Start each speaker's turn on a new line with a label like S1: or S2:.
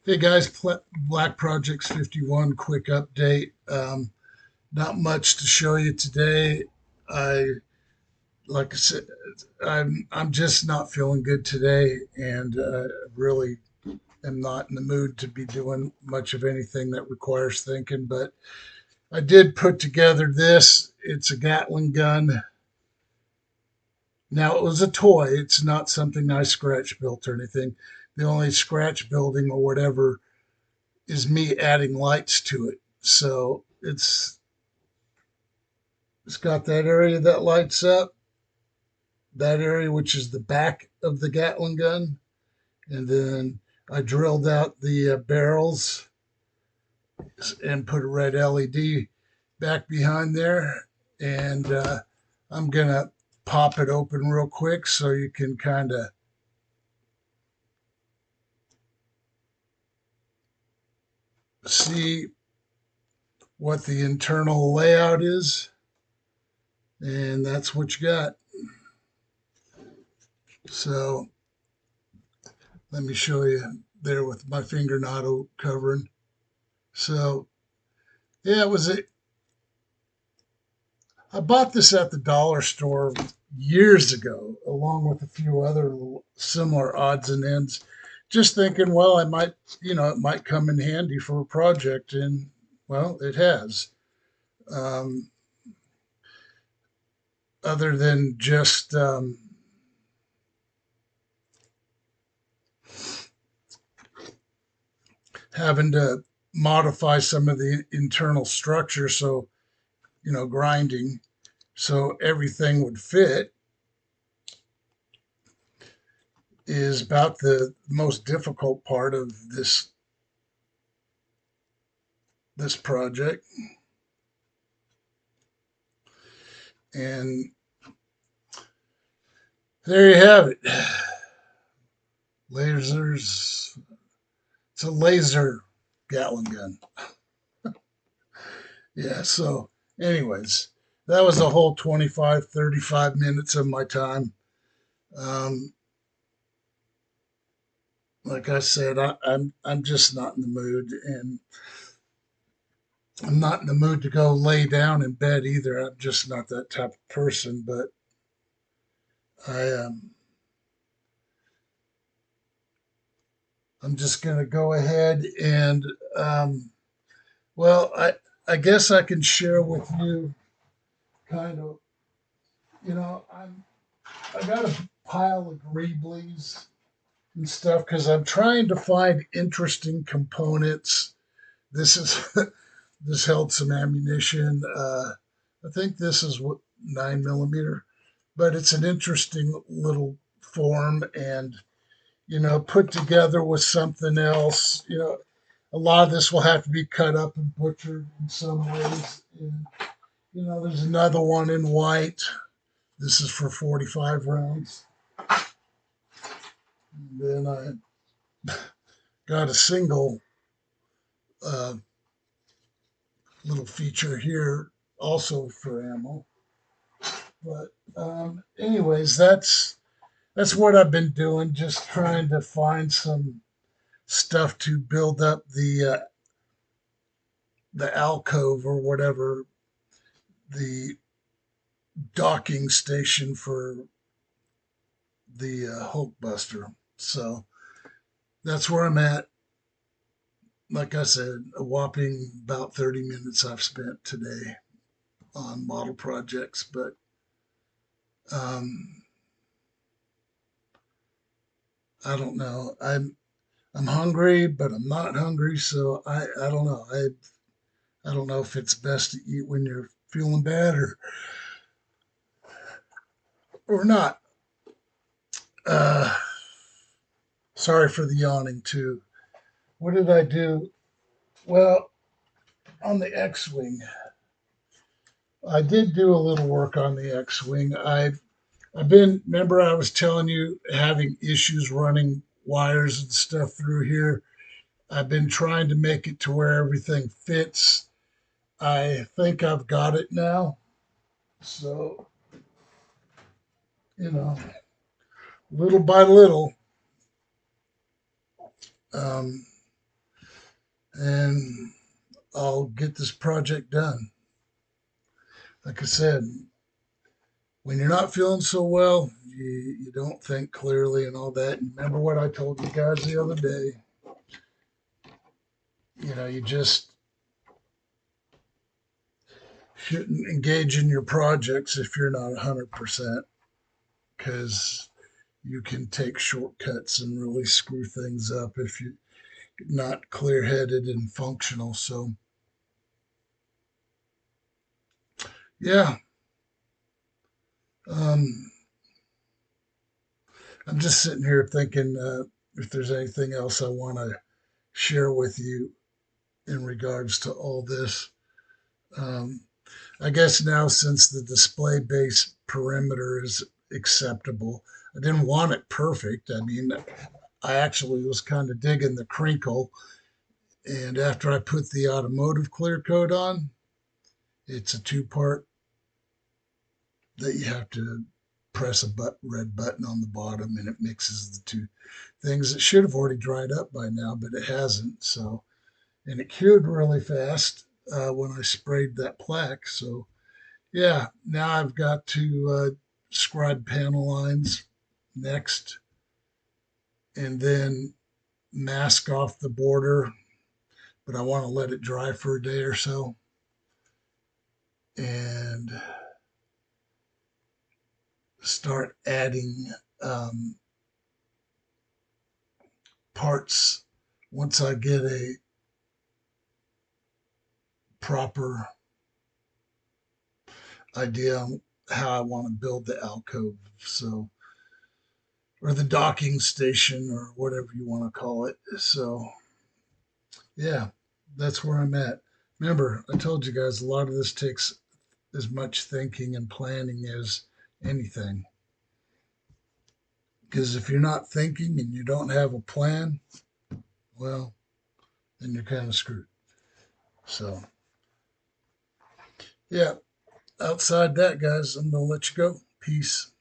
S1: Hey guys, Black Projects 51 quick update. Not much to show you today. I like I said, I'm just not feeling good today, and really am not in the mood to be doing much of anything that requires thinking. But I did put together this. It's a Gatling gun. Now it was a toy. It's not something I scratch built or anything. The only scratch building or whatever is me adding lights to it. So it's got that area that lights up, that area which is the back of the Gatling gun, and then I drilled out the barrels and put a red LED back behind there, and I'm gonna pop it open real quick so you can kind of see what the internal layout is, and that's what you got. So let me show you there with my finger not covering. So yeah, it was a, I bought this at the dollar store years ago, along with a few other similar odds and ends. Just thinking, well, I might, it might come in handy for a project, and well, it has. Um, Other than just having to modify some of the internal structure, so grinding, so everything would fit is about the most difficult part of this project. And there you have it. Lasers. It's a laser Gatling gun. Yeah. So, anyways, that was a whole 25, 35 minutes of my time. Um, like I said, I'm just not in the mood, and I'm not in the mood to go lay down in bed either. I'm just not that type of person. But I I'm just gonna go ahead and well, I guess I can share with you kind of, I got a pile of greeblies and stuff because I'm trying to find interesting components. This is this held some ammunition. I think this is what 9 millimeter, but it's an interesting little form, and put together with something else. A lot of this will have to be cut up and butchered in some ways. And there's another one in white. This is for 45 rounds. And then I got a single uh, little feature here also for ammo. But anyways, that's what I've been doing, just trying to find some stuff to build up the alcove or whatever, the docking station for the Hulkbuster. So that's where I'm at. Like I said, a whopping about 30 minutes I've spent today on model projects, but um, I don't know. I'm hungry, but I'm not hungry, so I don't know. I don't know if it's best to eat when you're feeling bad or not. Uh, Sorry for the yawning too. What did I do? Well, on the X-wing, I did do a little work on the X-wing. I've been, remember I was telling you having issues running wires and stuff through here. I've been trying to make it to where everything fits. I think I've got it now. So, you know, little by little, um, and I'll get this project done. Like I said, when you're not feeling so well, you don't think clearly and all that. And remember what I told you guys the other day. You just shouldn't engage in your projects if you're not 100% because you can take shortcuts and really screw things up if you're not clear headed and functional. So, yeah, um, I'm just sitting here thinking if there's anything else I want to share with you in regards to all this. Um, I guess now, since the display base perimeter is acceptable, I didn't want it perfect. I mean, I actually was kind of digging the crinkle. And after I put the automotive clear coat on, it's a two-part that you have to press a red button on the bottom and it mixes the two things. It should have already dried up by now, but it hasn't. So, and it cured really fast when I sprayed that plaque. So, yeah, now I've got to scribe panel lines next and then mask off the border, but I want to let it dry for a day or so and start adding um, parts once I get a proper idea on how I want to build the alcove. So, or the docking station or whatever you want to call it. So, yeah, that's where I'm at. Remember, I told you guys a lot of this takes as much thinking and planning as anything. Because if you're not thinking and you don't have a plan, well, then you're kind of screwed. So, yeah, outside that, guys, I'm going to let you go. Peace.